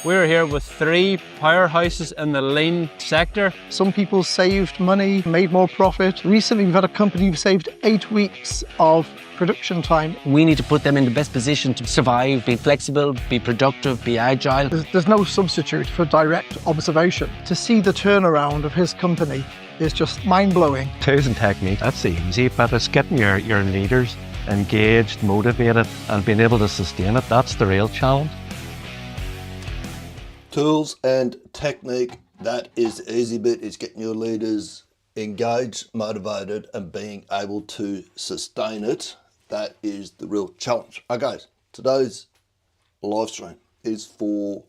We're here with 3 powerhouses in the lean sector. Some people saved money, made more profit. Recently, we've had a company who saved 8 weeks of production time. We need to put them in the best position to survive, be flexible, be productive, be agile. There's no substitute for direct observation. To see the turnaround of his company is just mind-blowing. Tools and technique, that's the easy, but it's getting your leaders engaged, motivated, and being able to sustain it. That's the real challenge. Tools and technique, that is the easy bit. It's getting your leaders engaged, motivated, and being able to sustain it. That is the real challenge. Okay, today's live stream is for,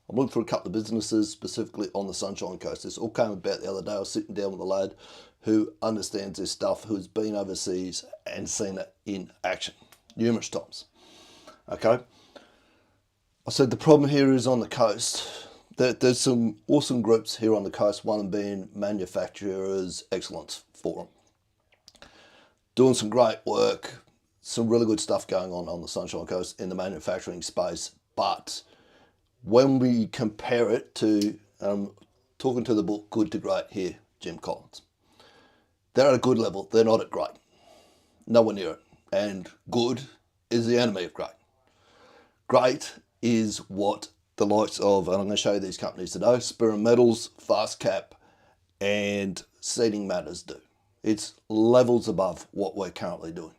I'm looking for a couple of businesses specifically on the Sunshine Coast. This all came about the other day. I was sitting down with a lad who understands this stuff, who's been overseas and seen it in action numerous times. Okay. I said the problem here is on the coast. There's some awesome groups here on the coast, one of them being Manufacturers Excellence Forum. Doing some great work, some really good stuff going on the Sunshine Coast in the manufacturing space. But when we compare it to, talking to the book Good to Great here, Jim Collins, they're at a good level, they're not at great. Nowhere near it. And good is the enemy of great. Great is what the likes of, and I'm going to show you these companies today, Sperrin Metals, FastCap, and Seating Matters do. It's levels above what we're currently doing.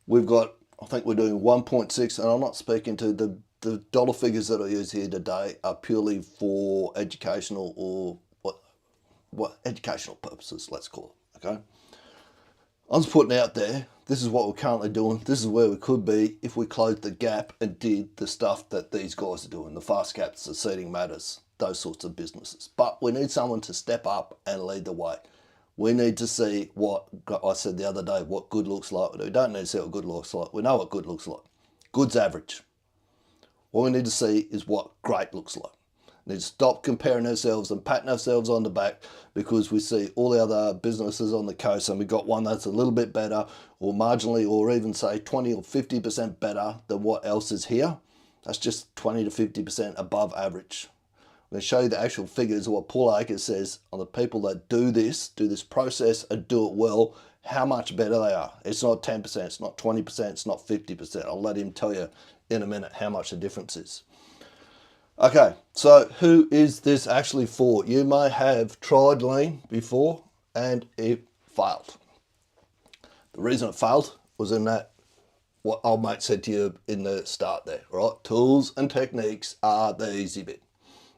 We've got, I think we're doing 1.6, and I'm not speaking to the dollar figures that I use here today are purely for educational or what educational purposes, let's call it, okay? I'm just putting out there, this is what we're currently doing, this is where we could be if we closed the gap and did the stuff that these guys are doing, the FastCaps, the Seating Matters, those sorts of businesses. But we need someone to step up and lead the way. We need to see what, I said the other day, what good looks like. We don't need to see what good looks like. We know what good looks like. Good's average. What we need to see is what great looks like. We need to stop comparing ourselves and patting ourselves on the back because we see all the other businesses on the coast and we've got one that's a little bit better or marginally or even say 20 or 50% better than what else is here. That's just 20 to 50% above average. I'm going to show you the actual figures of what Paul Akers says on the people that do this process and do it well, how much better they are. It's not 10%, it's not 20%, it's not 50%. I'll let him tell you in a minute how much the difference is. Okay, so who is this actually for? You may have tried lean before and it failed. The reason it failed was in that, what old mate said to you in the start there, right? Tools and techniques are the easy bit.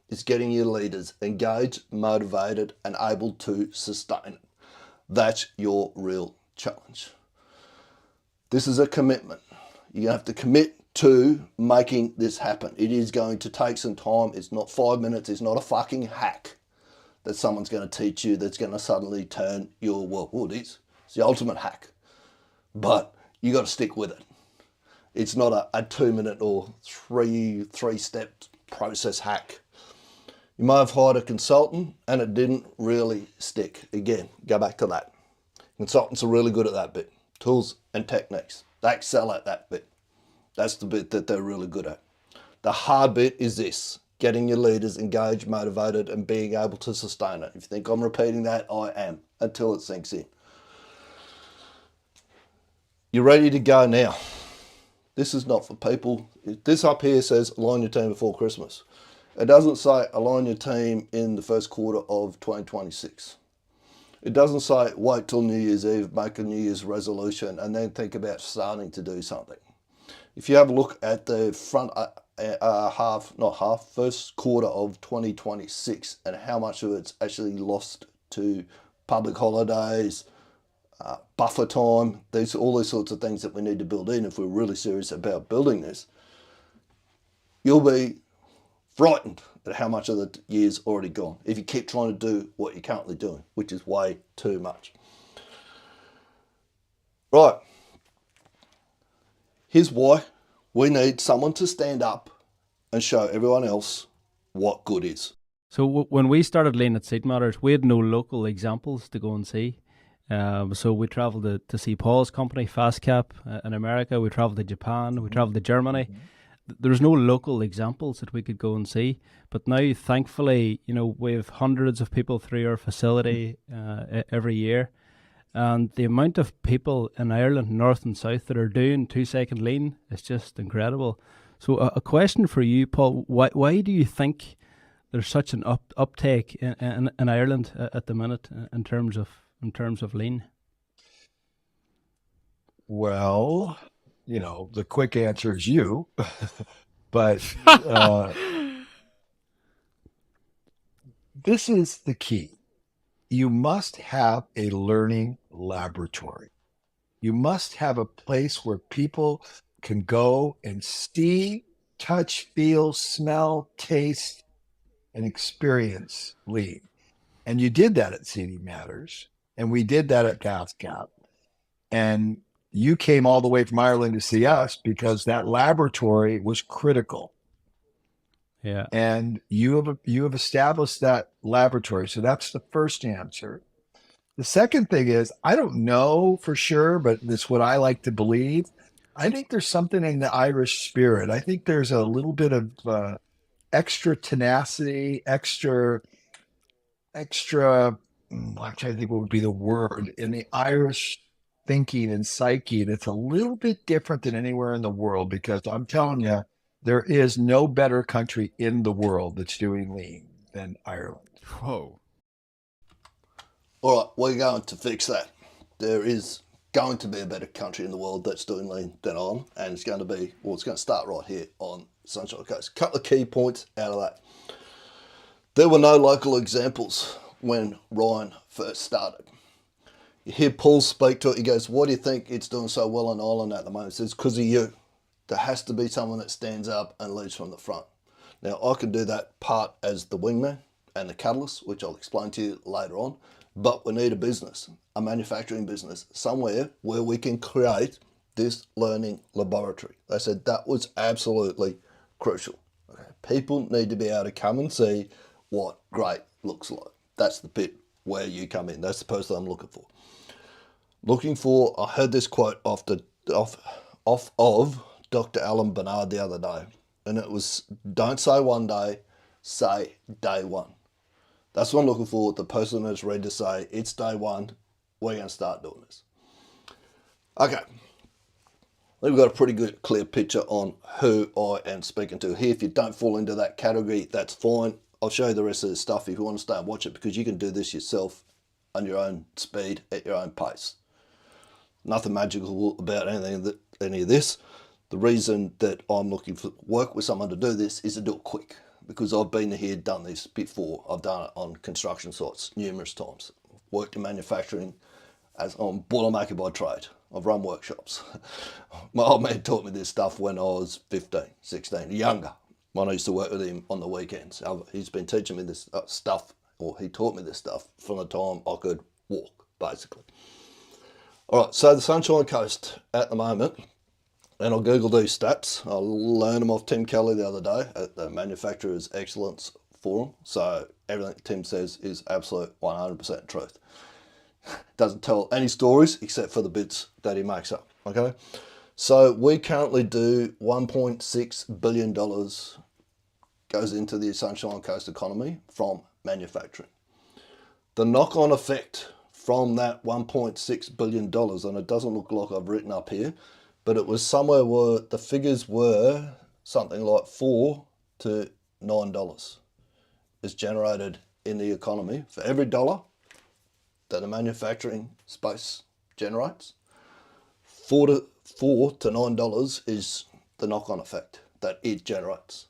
It's getting your leaders engaged, motivated, and able to sustain it. That's your real challenge. This is a commitment. You're going to have to commit to making this happen. It is going to take some time. It's not 5 minutes. It's not a fucking hack that someone's going to teach you that's going to suddenly turn your world. Well, it is. It's the ultimate hack. But you got to stick with it. It's not a 2 minute or three step process hack. You may have hired a consultant and it didn't really stick. Again, go back to that. Consultants are really good at that bit. Tools and techniques. They excel at that bit. That's the bit that they're really good at. The hard bit is this, getting your leaders engaged, motivated, and being able to sustain it. If you think I'm repeating that, I am, until it sinks in. You're ready to go now. This is not for people. This up here says align your team before Christmas. It doesn't say align your team in the first quarter of 2026. It doesn't say wait till New Year's Eve, make a New Year's resolution, and then think about starting to do something. If you have a look at the front first quarter of 2026 and how much of it's actually lost to public holidays, buffer time, all these sorts of things that we need to build in if we're really serious about building this, you'll be frightened at how much of the year's already gone if you keep trying to do what you're currently doing, which is way too much. Right. Here's why we need someone to stand up and show everyone else what good is. So when we started Lean at Seating Matters, we had no local examples to go and see. So we travelled to see Paul's company, FastCap, in America. We travelled to Japan. We travelled to Germany. there's no local examples that we could go and see. But now, thankfully, we have hundreds of people through our facility every year. And the amount of people in Ireland, north and south, that are doing 2-second lean is just incredible. So a question for you, Paul, why do you think there's such an uptake in Ireland at the minute in terms of lean? Well, the quick answer is you, but this is the key. You must have a learning laboratory. You must have a place where people can go and see, touch, feel, smell, taste, and experience lean. And you did that at CD Matters, and we did that at FastCap. And you came all the way from Ireland to see us because that laboratory was critical. Yeah. And you have established that laboratory. So that's the first answer. The second thing is, I don't know for sure, but it's what I like to believe. I think there's something in the Irish spirit. I think there's a little bit of extra tenacity, extra, I'm trying to think what would be the word, in the Irish thinking and psyche. And it's a little bit different than anywhere in the world, because I'm telling you, there is no better country in the world that's doing lean than Ireland. Whoa. All right, we're going to fix that. There is going to be a better country in the world that's doing lean than on, and it's going to start right here on Sunshine Coast. A couple of key points out of that. There were no local examples when Ryan first started. You hear Paul speak to it, he goes, "Why do you think it's doing so well in Ireland at the moment?" He says, "Because of you. There has to be someone that stands up and leads from the front." Now, I can do that part as the wingman and the catalyst, which I'll explain to you later on, but we need a business, a manufacturing business, somewhere where we can create this learning laboratory. They said that was absolutely crucial. Okay. People need to be able to come and see what great looks like. That's the bit where you come in. That's the person I'm looking for. I heard this quote off of Dr. Alan Bernard the other day, and it was, "Don't say one day, say day one." That's what I'm looking for, the person that's ready to say, it's day one, we're going to start doing this. Okay, we've got a pretty good clear picture on who I am speaking to here. If you don't fall into that category, that's fine. I'll show you the rest of the stuff if you want to stay and watch it, because you can do this yourself on your own speed, at your own pace. Nothing magical about any of this. The reason that I'm looking for work with someone to do this is to do it quick, because I've been here, done this before. I've done it on construction sites numerous times. Worked in manufacturing as I'm boilermaker by trade. I've run workshops. My old man taught me this stuff when I was 15, 16, younger. When I used to work with him on the weekends. He's been teaching me this stuff, or he taught me this stuff from the time I could walk, basically. All right, so the Sunshine Coast at the moment, and I'll Google these stats. I learned them off Tim Kelly the other day at the Manufacturers Excellence Forum. So everything Tim says is absolute 100% truth. Doesn't tell any stories except for the bits that he makes up, okay? So we currently do $1.6 billion goes into the Sunshine Coast economy from manufacturing. The knock-on effect from that $1.6 billion, and it doesn't look like I've written up here, but it was somewhere where the figures were something like $4 to $9 is generated in the economy for every dollar that the manufacturing space generates. $4 to $9 is the knock-on effect that it generates.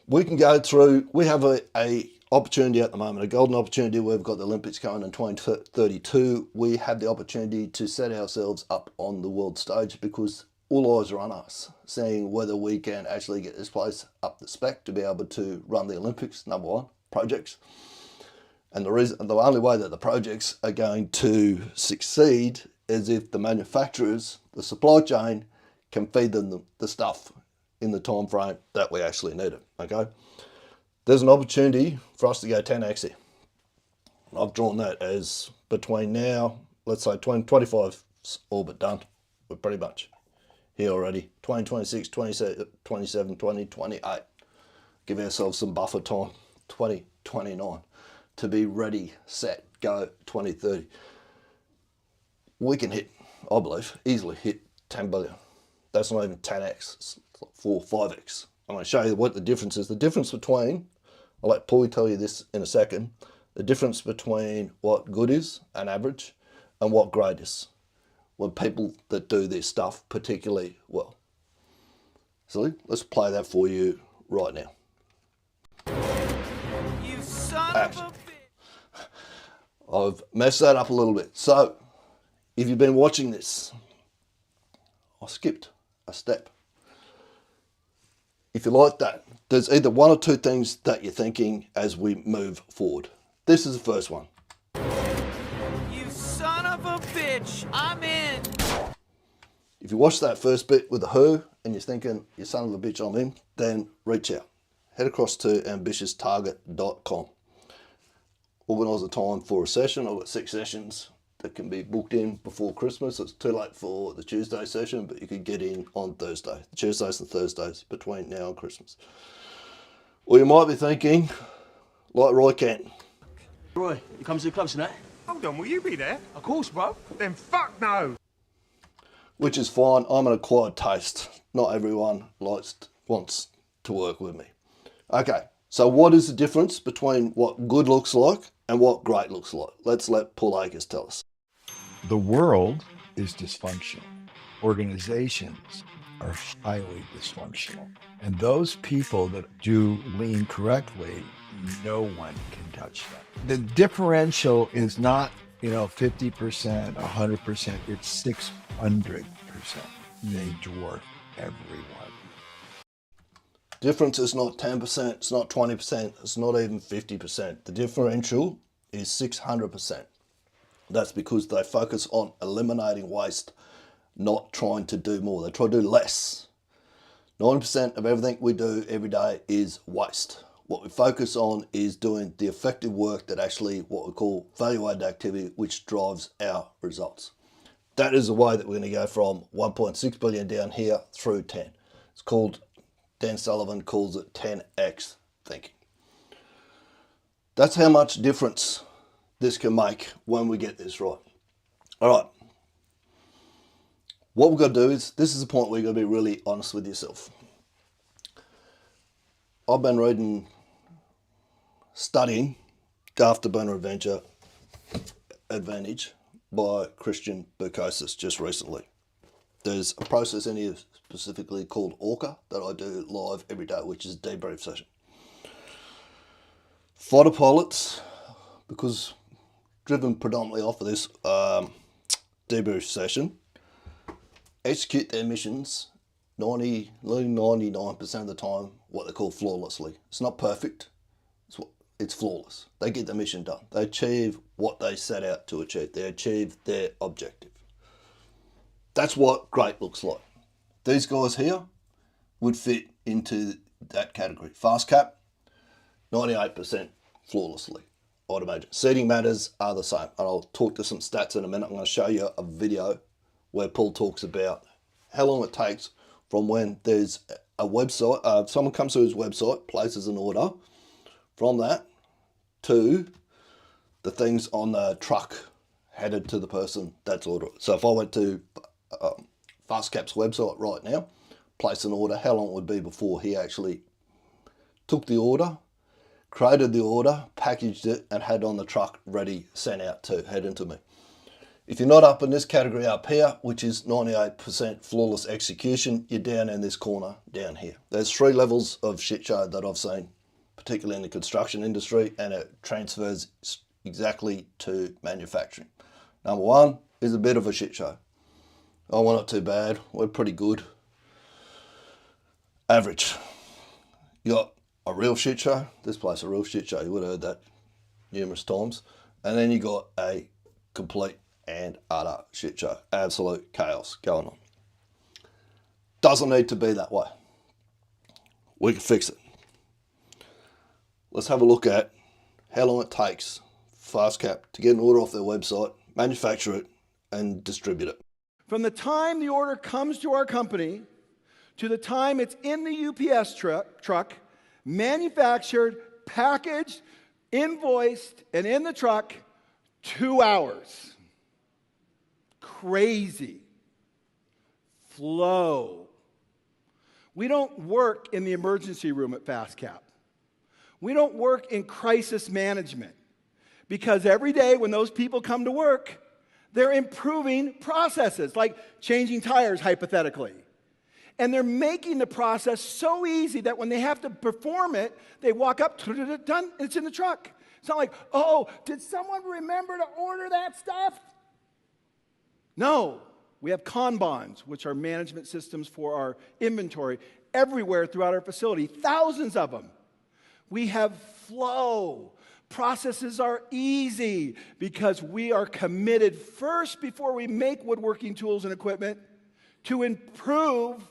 We can go through, we have a opportunity at the moment, a golden opportunity. We've got the Olympics coming in 2032. We have the opportunity to set ourselves up on the world stage, because all eyes are on us, seeing whether we can actually get this place up the spec to be able to run the Olympics. Number one, projects. And the only way that the projects are going to succeed is if the manufacturers, the supply chain, can feed them the stuff in the time frame that we actually need it, okay? There's an opportunity for us to go 10x here. I've drawn that as between now, let's say 2025 all but done. We're pretty much here already. 2026, 27, 2028. Give ourselves some buffer time. 2029 to be ready, set, go. 2030. We can hit, I believe, easily hit 10 billion. That's not even 10x, it's 4, 5x. I'm going to show you what the difference is. The difference between, I'll let Paulie tell you this in a second, the difference between what good is, an average, and what great is. When people that do this stuff particularly well. So let's play that for you right now. You son of a bitch! I've messed that up a little bit. So, if you've been watching this, I skipped a step. If you like that, there's either one or two things that you're thinking as we move forward. This is the first one. You son of a bitch! I'm in! If you watch that first bit with the who and you're thinking, you son of a bitch, I'm in, then reach out. Head across to ambitioustarget.com. Organise a time for a session. I've got 6 sessions that can be booked in before Christmas. It's too late for the Tuesday session, but you could get in on Thursday. Tuesdays and Thursdays between now and Christmas. Or you might be thinking, like Roy Kent. Roy, you come to the club tonight? Hold on, will you be there? Of course, bro. Then fuck no! Which is fine. I'm an acquired taste. Not everyone wants to work with me. Okay, so what is the difference between what good looks like and what great looks like? Let's let Paul Akers tell us. The world is dysfunctional. Organizations are highly dysfunctional. And those people that do lean correctly, no one can touch them. The differential is not, 50%, 100%, it's 600%. They dwarf everyone. Difference is not 10%, it's not 20%, it's not even 50%. The differential is 600%. That's because they focus on eliminating waste, not trying to do more. They try to do less. 90% of everything we do every day is waste. What we focus on is doing the effective work that actually what we call value-added activity, which drives our results. That is the way that we're going to go from 1.6 billion down here through 10. It's called, Dan Sullivan calls it 10x thinking. That's how much difference this can make when we get this right. All right. What we've got to do is, this is the point where you've got to be really honest with yourself. I've been reading, studying Afterburner Advantage by Christian Bukosis just recently. There's a process in here specifically called Orca that I do live every day, which is a debrief session. Fighter pilots, because driven predominantly off of this debrief session, execute their missions 99% of the time what they call flawlessly. It's not perfect, it's flawless. They get the mission done. They achieve what they set out to achieve. They achieve their objective. That's what great looks like. These guys here would fit into that category. FastCap, 98% flawlessly, I'd imagine. Seating matters are the same. And I'll talk to some stats in a minute. I'm going to show you a video where Paul talks about how long it takes from when there's a website, someone comes to his website, places an order, from that to the things on the truck headed to the person that's ordered. So if I went to FastCap's website right now, place an order, how long it would be before he actually took the order, created the order, packaged it, and had it on the truck ready, sent out to head into me. If you're not up in this category up here, which is 98% flawless execution, you're down in this corner down here. There's 3 levels of shit show that I've seen, particularly in the construction industry, and it transfers exactly to manufacturing. Number 1 is a bit of a shit show. Oh, we're not too bad, we're pretty good. Average. You got a real shit show, this place a real shit show, you would have heard that numerous times. And then you got a complete and utter shit show, absolute chaos going on. Doesn't need to be that way. We can fix it. Let's have a look at how long it takes FastCap to get an order off their website, manufacture it, and distribute it. From the time the order comes to our company to the time it's in the UPS truck, manufactured, packaged, invoiced, and in the truck, 2 hours. Crazy. Flow. We don't work in the emergency room at FastCap. We don't work in crisis management because every day when those people come to work, they're improving processes like changing tires, hypothetically. And they're making the process so easy that when they have to perform it, they walk up, done, and it's in the truck. It's not like, oh, did someone remember to order that stuff? No. We have Kanbans, which are management systems for our inventory, everywhere throughout our facility, thousands of them. We have flow. Processes are easy because we are committed first, before we make woodworking tools and equipment, to improve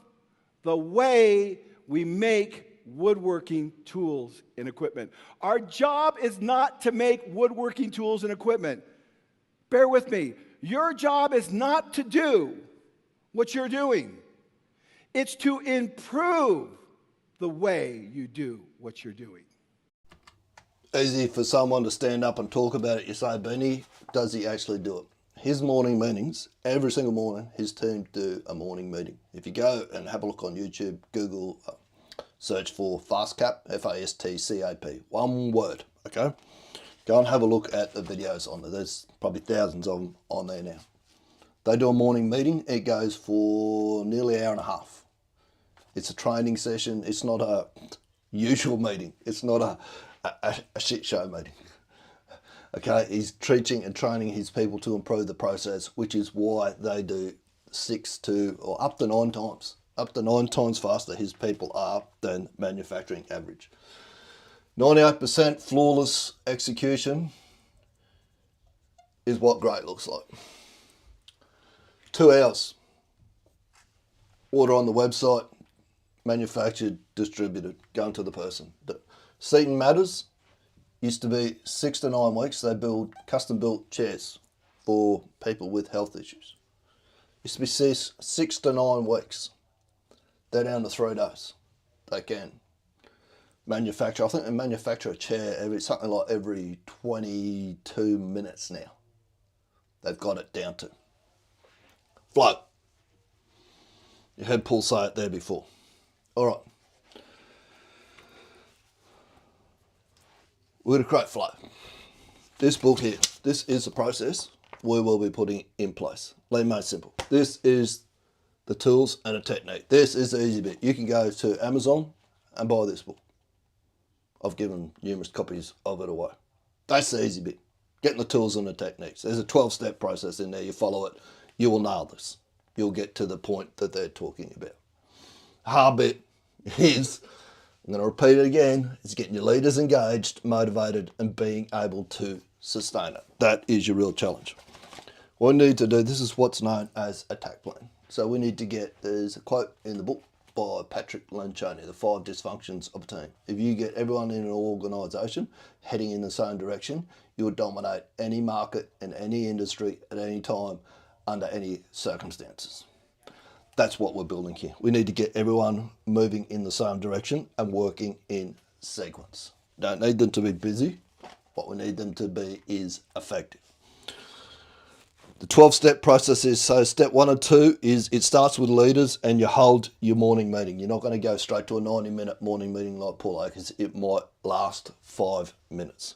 the way we make woodworking tools and equipment. Our job is not to make woodworking tools and equipment. Bear with me. Your job is not to do what you're doing. It's to improve the way you do what you're doing. Easy for someone to stand up and talk about it. You say, Benny, does he actually do it? His morning meetings, every single morning, his team do a morning meeting. If you go and have a look on YouTube, Google, search for FastCap, F-A-S-T-C-A-P, one word, okay? Go and have a look at the videos on there. There's probably thousands of them on there now. They do a morning meeting. It goes for nearly an hour and a half. It's a training session. It's not a usual meeting. It's not a shit show meeting. Okay, he's teaching and training his people to improve the process, which is why they do 6 to, or up to 9 times. Up to 9 times faster his people are than manufacturing average. 98% flawless execution is what great looks like. 2 hours. Order on the website, manufactured, distributed, going to the person. Seaton Matters used to be 6 to 9 weeks. They build custom built chairs for people with health issues. Used to be 6 to 9 weeks. They're down to 3 days. They can manufacture. I think they manufacture a chair something like every 22 minutes now. They've got it down to. Flow. You heard Paul say it there before. All right. We're going to create flow. This book here, this is the process we will be putting in place. Leave made simple. This is the tools and a technique. This is the easy bit. You can go to Amazon and buy this book. I've given numerous copies of it away. That's the easy bit. Getting the tools and the techniques. There's a 12-step process in there. You follow it, you will nail this. You'll get to the point that they're talking about. Hard bit is, I'm going to repeat it again, it's getting your leaders engaged, motivated, and being able to sustain it. That is your real challenge. What we need to do, this is what's known as attack plan. So we need to get, there's a quote in the book by Patrick Lencioni, the 5 dysfunctions of a team. If you get everyone in an organisation heading in the same direction, you'll dominate any market in any industry at any time under any circumstances. That's what we're building here. We need to get everyone moving in the same direction and working in sequence. Don't need them to be busy. What we need them to be is effective. The 12-step process is, so step 1 and 2 is it starts with leaders and you hold your morning meeting. You're not going to go straight to a 90-minute morning meeting like Paul Akers. It might last 5 minutes.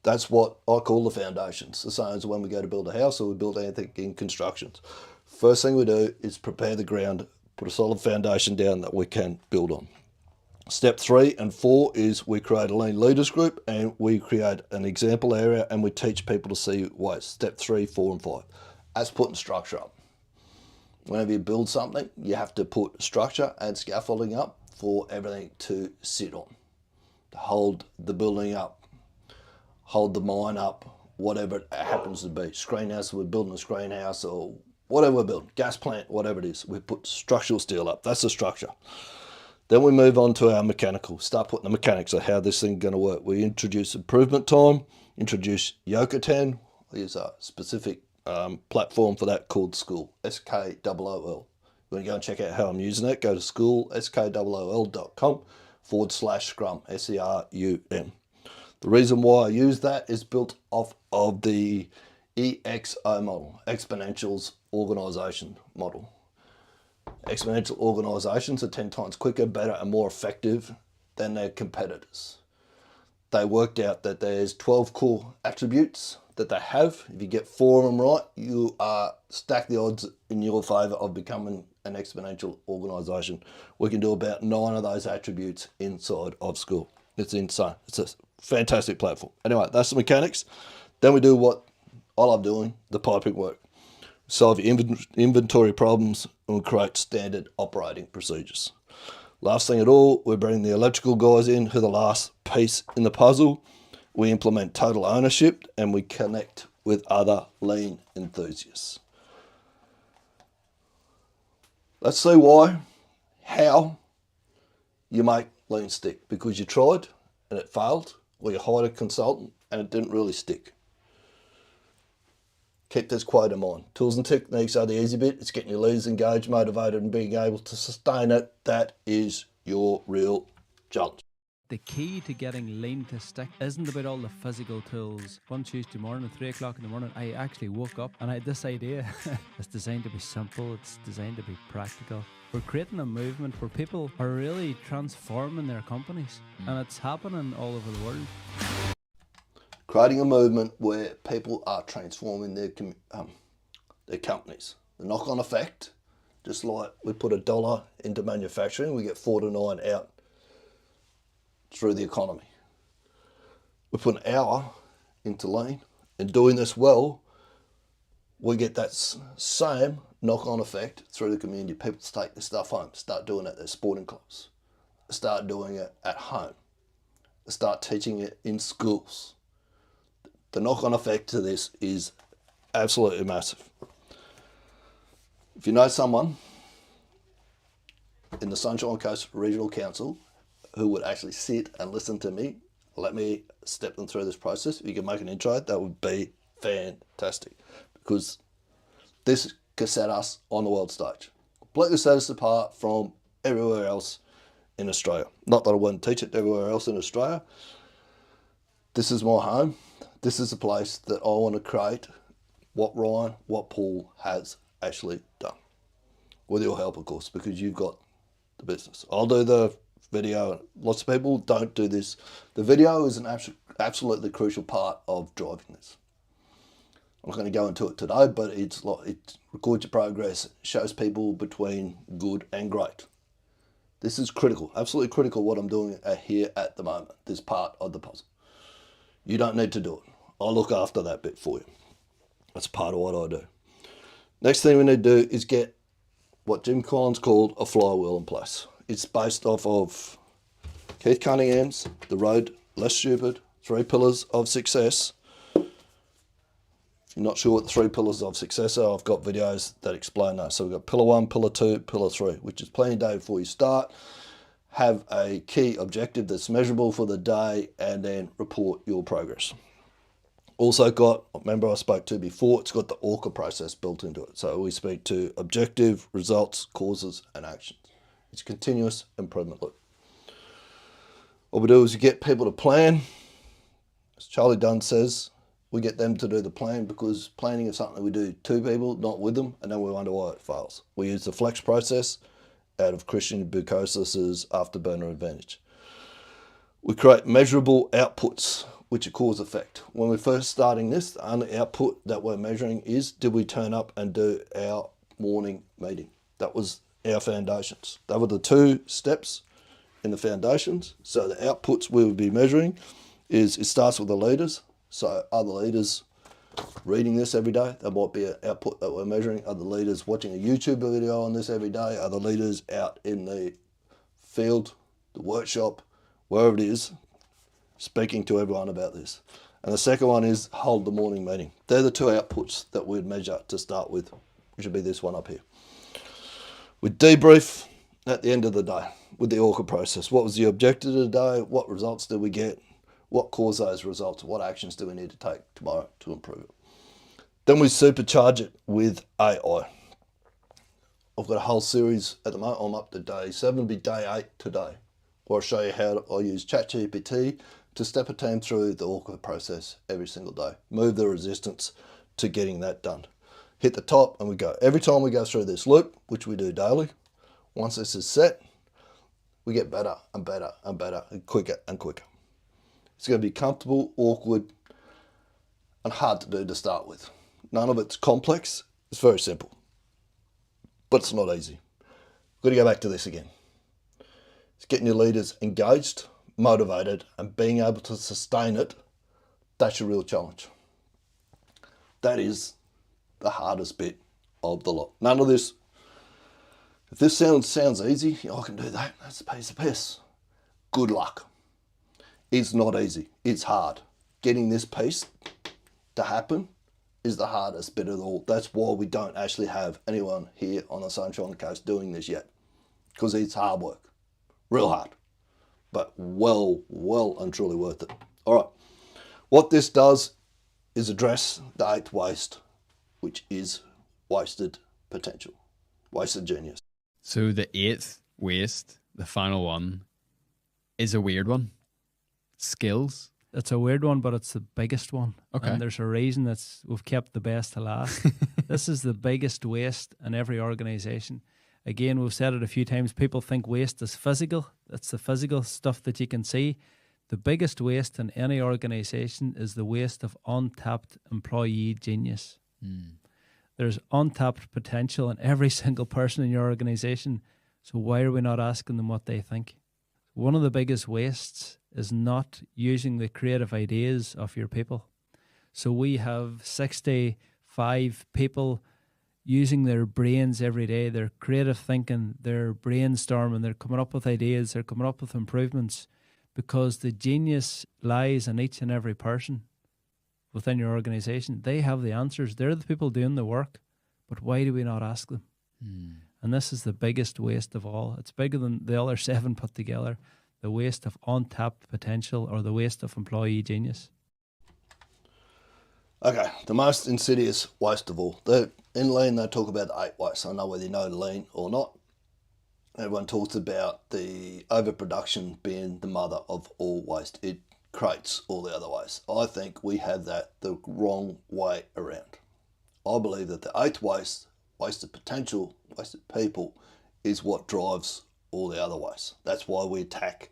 That's what I call the foundations. The same as when we go to build a house or we build anything in constructions. First thing we do is prepare the ground, put a solid foundation down that we can build on. Step 3 and 4 is we create a lean leaders group and we create an example area and we teach people to see ways. Step 3, 4 and 5. That's putting structure up. Whenever you build something, you have to put structure and scaffolding up for everything to sit on. To hold the building up, hold the mine up, whatever it happens to be. Screen house, we're building a screen house or whatever we're building, gas plant, whatever it is. We put structural steel up. That's the structure. Then we move on to our mechanical. Start putting the mechanics of how this thing's going to work. We introduce improvement time, introduce Yokotan. These are specific platform for that called School, SKOOL. You want to go and check out how I'm using it, go to school, skool.com/Scrum, SCRUM. The reason why I use that is built off of the EXO model, Exponentials Organisation model. Exponential organisations are 10 times quicker, better and more effective than their competitors. They worked out that there's 12 core attributes that they have. If you get 4 of them right, you stack the odds in your favour of becoming an exponential organisation. We can do about 9 of those attributes inside of School. It's insane. It's a fantastic platform. Anyway, that's the mechanics. Then we do what I love doing, the piping work. Solve your inventory problems and create standard operating procedures. Last thing at all, we bring the electrical guys in who are the last piece in the puzzle. We implement total ownership and we connect with other lean enthusiasts. Let's see how you make lean stick. Because you tried and it failed, or you hired a consultant and it didn't really stick. Keep this quote in mind. Tools and techniques are the easy bit. It's getting your leaders engaged, motivated and being able to sustain it. That is your real challenge. The key to getting lean to stick isn't about all the physical tools. One Tuesday morning at 3 o'clock in the morning, I actually woke up and I had this idea. It's designed to be simple. It's designed to be practical. We're creating a movement where people are really transforming their companies, and it's happening all over the world. Creating a movement where people are transforming their companies. The knock-on effect, just like we put $1 into manufacturing, we get 4 to 9 out through the economy. We put an hour into lean, and doing this well, we get that same knock-on effect through the community. People take their stuff home, start doing it at their sporting clubs, start doing it at home, start teaching it in schools. The knock-on effect to this is absolutely massive. If you know someone in the Sunshine Coast Regional Council who would actually sit and listen to me, let me step them through this process. If you can make an intro, that would be fantastic, because this can set us on the world stage. Completely set us apart from everywhere else in Australia. Not that I wouldn't teach it everywhere else in Australia. This is my home. This is a place that I want to create what Paul has actually done. With your help, of course, because you've got the business. I'll do the video. Lots of people don't do this. The video is an absolutely crucial part of driving this. I'm not going to go into it today, but it records your progress, shows people between good and great. This is critical, absolutely critical what I'm doing here at the moment, this part of the puzzle. You don't need to do it. I'll look after that bit for you. That's part of what I do. Next thing we need to do is get what Jim Collins called a flywheel in place. It's based off of Keith Cunningham's The Road Less Stupid, 3 Pillars of Success. If you're not sure what the 3 pillars of success are, I've got videos that explain that. So we've got pillar 1, pillar 2, pillar 3, which is plan your day before you start. Have a key objective that's measurable for the day, and then report your progress. Also got, remember I spoke to before, it's got the ORCA process built into it. So we speak to objective, results, causes, and actions. It's a continuous improvement loop. What we do is we get people to plan. As Charlie Dunn says, we get them to do the plan, because planning is something we do to people, not with them, and then we wonder why it fails. We use the flex process out of Christian Bukosis's Afterburner Advantage. We create measurable outputs, which are cause effect. When we're first starting this, the only output that we're measuring is, did we turn up and do our morning meeting? That was our foundations. They were the 2 steps in the foundations. So the outputs we would be measuring is, it starts with the leaders. So are the leaders reading this every day? That might be an output that we're measuring. Are the leaders watching a YouTube video on this every day? Are the leaders out in the field, the workshop, wherever it is, speaking to everyone about this? And the second one is hold the morning meeting. They're the 2 outputs that we'd measure to start with, which would be this one up here. We debrief at the end of the day with the ORCA process. What was the objective of the day? What results did we get? What caused those results? What actions do we need to take tomorrow to improve it? Then we supercharge it with AI. I've got a whole series at the moment. I'm up to day 7, it'll be day 8 today, where I'll show you how I use ChatGPT to step a team through the awkward process every single day. Move the resistance to getting that done. Hit the top and we go. Every time we go through this loop, which we do daily, once this is set, we get better and better and better and quicker and quicker. It's going to be comfortable, awkward, and hard to do to start with. None of it's complex. It's very simple. But it's not easy. We've got to go back to this again. It's getting your leaders engaged, motivated, and being able to sustain it. That's your real challenge. That is the hardest bit of the lot. None of this, if this sounds easy, I can do that. That's a piece of piss. Good luck. It's not easy. It's hard. Getting this piece to happen is the hardest bit of all. That's why we don't actually have anyone here on the Sunshine Coast doing this yet, because it's hard work, real hard, but well and truly worth it. All right, what this does is address the 8th waste, which is wasted potential, wasted genius. So the 8th waste, the final one, is a weird one. Skills. It's a weird one, but it's the biggest one. Okay. And there's a reason we've kept the best to last. This is the biggest waste in every organisation. Again, we've said it a few times, people think waste is physical. It's the physical stuff that you can see. The biggest waste in any organisation is the waste of untapped employee genius. There's untapped potential in every single person in your organisation. So why are we not asking them what they think? One of the biggest wastes is not using the creative ideas of your people. So we have 65 people using their brains every day, their creative thinking, their brainstorming, they're coming up with ideas, they're coming up with improvements, because the genius lies in each and every person within your organisation. They have the answers. They're the people doing the work, but why do we not ask them? And this is the biggest waste of all. It's bigger than the other 7 put together. The waste of untapped potential, or the waste of employee genius. Okay, the most insidious waste of all. In lean, they talk about the 8 wastes. I know whether you know lean or not. Everyone talks about the overproduction being the mother of all waste. It creates all the other waste. I think we have that the wrong way around. I believe that the 8th waste, wasted potential, wasted people, is what drives all the other waste. That's why we attack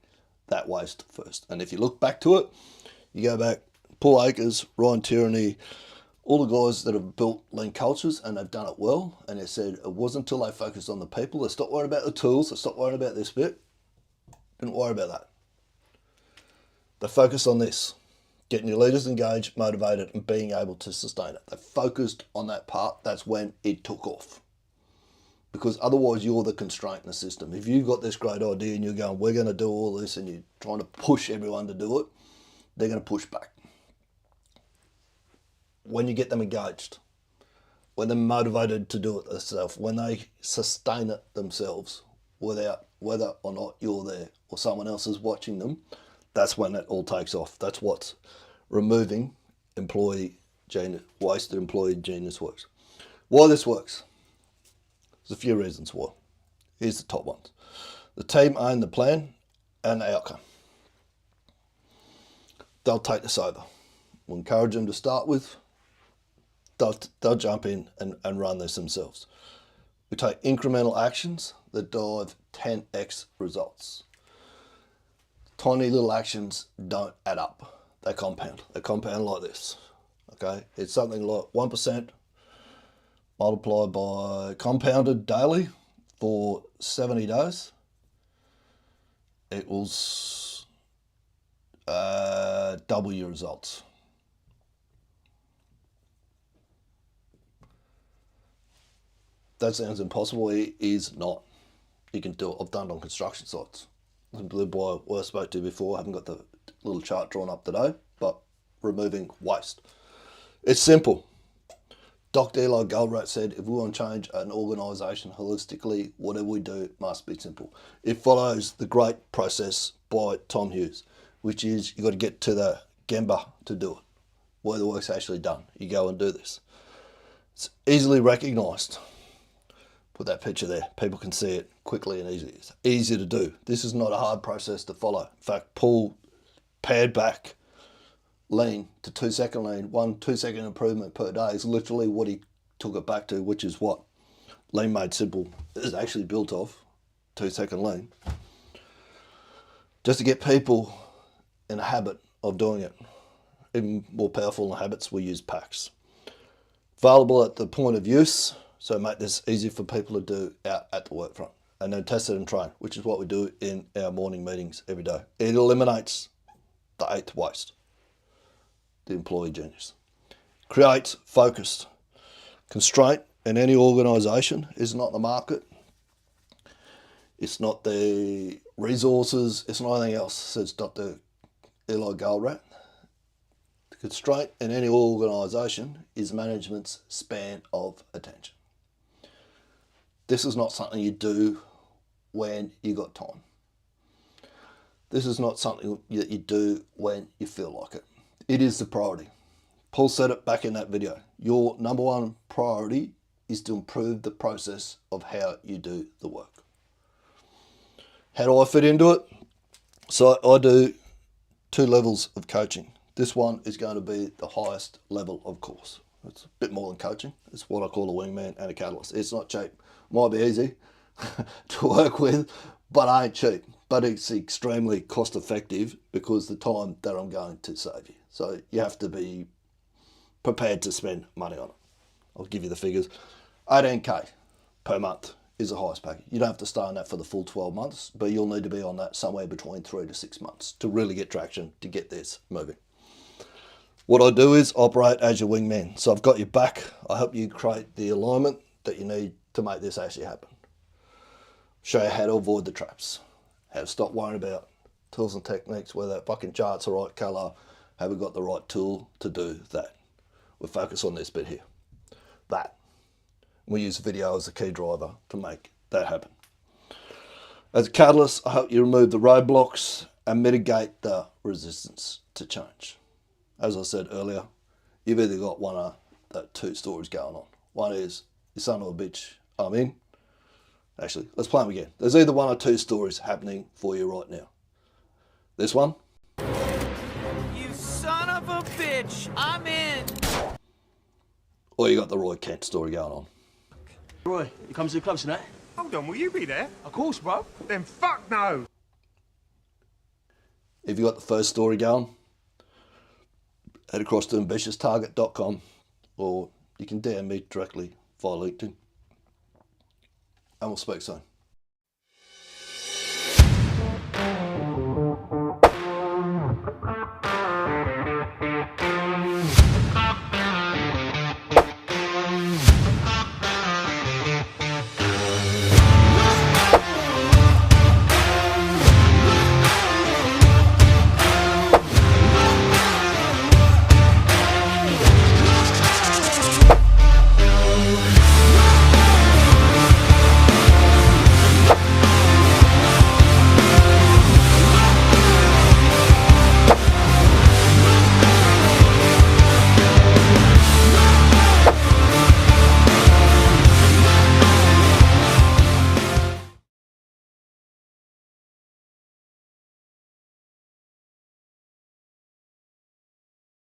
that waste first. And if you look back to it, you go back, Paul Akers, Ryan Tierney, all the guys that have built lean cultures and they've done it well, and they said it wasn't until they focused on the people, they stopped worrying about the tools, they stopped worrying about this bit, didn't worry about that. They focused on this, getting your leaders engaged, motivated, and being able to sustain it. They focused on that part. That's when it took off. Because otherwise you're the constraint in the system. If you've got this great idea and you're going, we're going to do all this, and you're trying to push everyone to do it, they're going to push back. When you get them engaged, when they're motivated to do it themselves, when they sustain it themselves without whether or not you're there or someone else is watching them, that's when it all takes off. That's what's removing employee genius, wasted employee genius works. Why this works? There's a few reasons why. Here's the top ones. The team own the plan and the outcome. They'll take this over. We'll encourage them to start with. They'll jump in and run this themselves. We take incremental actions that drive 10x results. Tiny little actions don't add up. They compound. They compound like this. Okay, it's something like 1% multiplied by compounded daily for 70 days equals double your results. That sounds impossible. It is not. You can do it. I've done it on construction sites. The blue boy I spoke to before, I haven't got the little chart drawn up today, but removing waste. It's simple. Dr. Eli Goldratt said, if we want to change an organisation holistically, whatever we do must be simple. It follows the great process by Tom Hughes, which is you've got to get to the Gemba to do it, where the work's actually done. You go and do this. It's easily recognized. Put that picture there. People can see it quickly and easily. It's easy to do. This is not a hard process to follow. In fact, pull pared back lean to 2 second lean, 1 2 second improvement per day is literally what he took it back to, which is what Lean Made Simple is actually built off, 2 second lean. Just to get people in a habit of doing it. Even more powerful than habits, we use packs. Available at the point of use, so make this easy for people to do out at the work front. And then test it and train, which is what we do in our morning meetings every day. It eliminates the 8th waste, the employee genius. Creates focused. Constraint in any organisation is not the market. It's not the resources. It's not anything else, says Dr. Eli Goldratt. The constraint in any organisation is management's span of attention. This is not something you do when you got time. This is not something that you do when you feel like it. It is the priority. Paul said it back in that video. Your number one priority is to improve the process of how you do the work. How do I fit into it? So I do 2 levels of coaching. This one is going to be the highest level of course. It's a bit more than coaching. It's what I call a wingman and a catalyst. It's not cheap. Might be easy to work with, but ain't cheap. But it's extremely cost effective because the time that I'm going to save you. So you have to be prepared to spend money on it. I'll give you the figures. 18K per month is the highest package. You don't have to stay on that for the full 12 months, but you'll need to be on that somewhere between 3 to 6 months to really get traction, to get this moving. What I do is operate as your wingman. So I've got your back. I help you create the alignment that you need to make this actually happen. Show you how to avoid the traps. How to stop worrying about tools and techniques, whether that fucking chart's the right colour, have we got the right tool to do that. We'll focus on this bit here. That. We use video as a key driver to make that happen. As a catalyst, I help you remove the roadblocks and mitigate the resistance to change. As I said earlier, you've either got one or 2 stories going on. One is, you son of a bitch, I'm in. Actually, let's play them again. There's either 1 or 2 stories happening for you right now. This one. You son of a bitch, I'm in. Or you got the Roy Kent story going on. Roy, you come to the club tonight? Hold on, will you be there? Of course, bro. Then fuck no. If you got the first story going, head across to ambitioustarget.com or you can DM me directly via LinkedIn. And we'll speak soon.